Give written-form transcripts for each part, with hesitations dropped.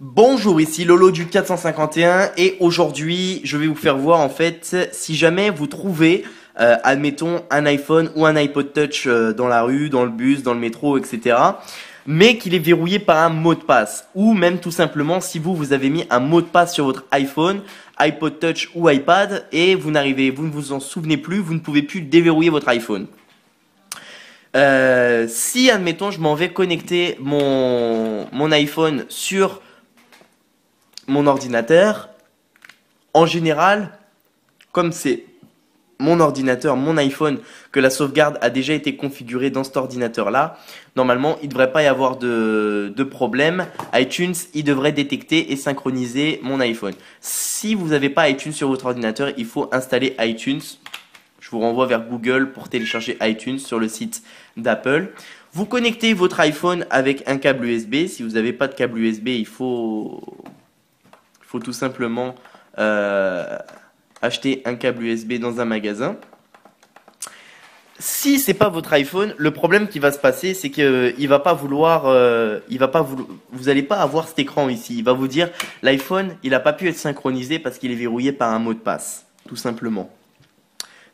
Bonjour, ici Lolo du 451 et aujourd'hui je vais vous faire voir en fait si jamais vous trouvez admettons un iPhone ou un iPod Touch dans la rue, dans le bus, dans le métro, etc. Mais qu'il est verrouillé par un mot de passe ou même tout simplement si vous avez mis un mot de passe sur votre iPhone, iPod Touch ou iPad et vous ne vous en souvenez plus, vous ne pouvez plus déverrouiller votre iPhone. Si admettons je m'en vais connecter mon iPhone sur mon ordinateur, en général, comme c'est mon ordinateur, mon iPhone, que la sauvegarde a déjà été configurée dans cet ordinateur-là, normalement, il ne devrait pas y avoir de problème. iTunes, il devrait détecter et synchroniser mon iPhone. Si vous n'avez pas iTunes sur votre ordinateur, il faut installer iTunes. Je vous renvoie vers Google pour télécharger iTunes sur le site d'Apple. Vous connectez votre iPhone avec un câble USB. Si vous n'avez pas de câble USB, il faut tout simplement acheter un câble USB dans un magasin. Si c'est pas votre iPhone, le problème qui va se passer, c'est que il va pas vouloir, vous allez pas avoir cet écran ici. Il va vous dire l'iPhone, il a pas pu être synchronisé parce qu'il est verrouillé par un mot de passe, tout simplement.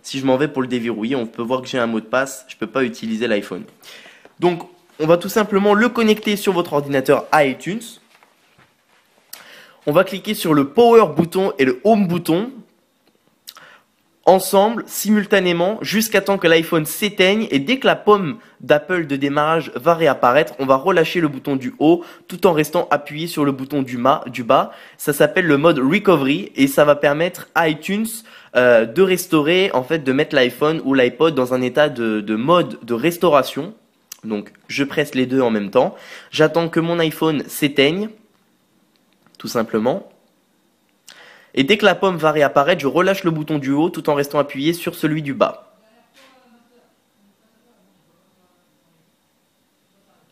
Si je m'en vais pour le déverrouiller, on peut voir que j'ai un mot de passe, je peux pas utiliser l'iPhone. Donc, on va tout simplement le connecter sur votre ordinateur à iTunes. On va cliquer sur le Power bouton et le Home bouton ensemble, simultanément, jusqu'à temps que l'iPhone s'éteigne. Et dès que la pomme d'Apple de démarrage va réapparaître, on va relâcher le bouton du haut tout en restant appuyé sur le bouton du bas. Ça s'appelle le mode Recovery et ça va permettre à iTunes de restaurer, en fait, de mettre l'iPhone ou l'iPod dans un état de mode de restauration. Donc, je presse les deux en même temps. J'attends que mon iPhone s'éteigne. Tout simplement. Et dès que la pomme va réapparaître, je relâche le bouton du haut tout en restant appuyé sur celui du bas.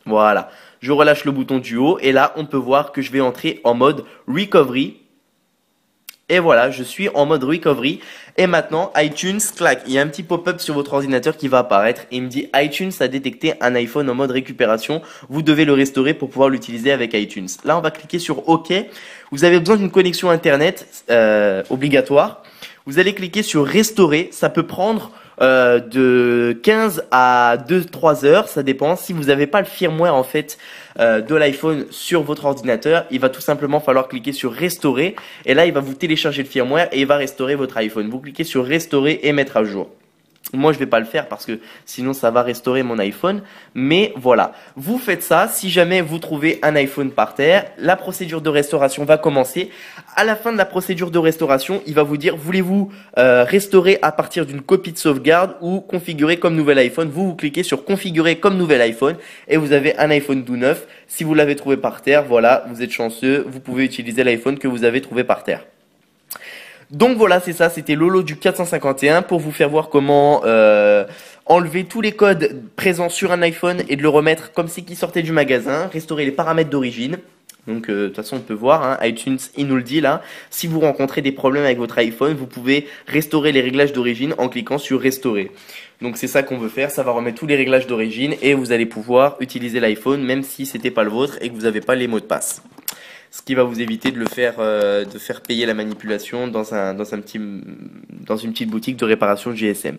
Voilà. Je relâche le bouton du haut et là, on peut voir que je vais entrer en mode Recovery. Et voilà, je suis en mode Recovery. Et maintenant, iTunes, clac, il y a un petit pop-up sur votre ordinateur qui va apparaître. Et il me dit iTunes a détecté un iPhone en mode récupération. Vous devez le restaurer pour pouvoir l'utiliser avec iTunes. Là, on va cliquer sur OK. Vous avez besoin d'une connexion Internet obligatoire. Vous allez cliquer sur Restaurer. Ça peut prendre de 15 à 2-3 heures, ça dépend. Si vous n'avez pas le firmware en fait de l'iPhone sur votre ordinateur, il va tout simplement falloir cliquer sur Restaurer et là il va vous télécharger le firmware et il va restaurer votre iPhone. Vous cliquez sur Restaurer et mettre à jour. Moi, je vais pas le faire parce que sinon ça va restaurer mon iPhone. Mais voilà, vous faites ça. Si jamais vous trouvez un iPhone par terre, la procédure de restauration va commencer. À la fin de la procédure de restauration, il va vous dire voulez-vous restaurer à partir d'une copie de sauvegarde ou configurer comme nouvel iPhone. Vous cliquez sur configurer comme nouvel iPhone et vous avez un iPhone tout neuf. Si vous l'avez trouvé par terre, voilà, vous êtes chanceux. Vous pouvez utiliser l'iPhone que vous avez trouvé par terre. Donc voilà, c'est ça, c'était Lolo du 451 pour vous faire voir comment enlever tous les codes présents sur un iPhone et de le remettre comme si qui sortait du magasin, restaurer les paramètres d'origine. Donc de toute façon on peut voir, hein, iTunes il nous le dit là, si vous rencontrez des problèmes avec votre iPhone, vous pouvez restaurer les réglages d'origine en cliquant sur restaurer. Donc c'est ça qu'on veut faire, ça va remettre tous les réglages d'origine et vous allez pouvoir utiliser l'iPhone même si c'était pas le vôtre et que vous n'avez pas les mots de passe. Ce qui va vous éviter de faire payer la manipulation dans une petite boutique de réparation GSM.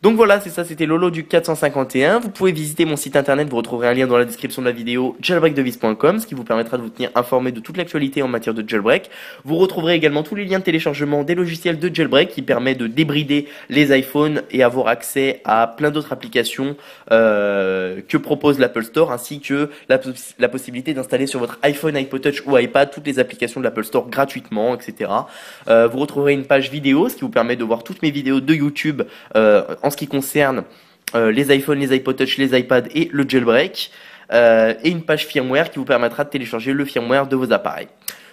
Donc voilà, c'est ça, c'était Lolo du 451. Vous pouvez visiter mon site internet, vous retrouverez un lien dans la description de la vidéo jailbreakdevice.com, ce qui vous permettra de vous tenir informé de toute l'actualité en matière de jailbreak. Vous retrouverez également tous les liens de téléchargement des logiciels de jailbreak qui permet de débrider les iPhones et avoir accès à plein d'autres applications que propose l'Apple Store, ainsi que la possibilité d'installer sur votre iPhone, iPod Touch ou iPad toutes les applications de l'Apple Store gratuitement, etc. Vous retrouverez une page vidéo, ce qui vous permet de voir toutes mes vidéos de YouTube en ce qui concerne les iPhones, les iPod Touch, les iPads et le jailbreak, et une page firmware qui vous permettra de télécharger le firmware de vos appareils.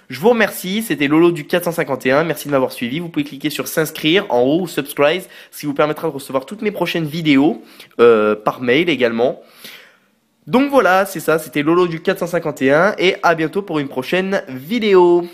Je vous remercie, c'était Lolo du 451, merci de m'avoir suivi. Vous pouvez cliquer sur s'inscrire en haut ou subscribe, ce qui vous permettra de recevoir toutes mes prochaines vidéos par mail également. Donc voilà, c'est ça, c'était Lolo du 451 et à bientôt pour une prochaine vidéo.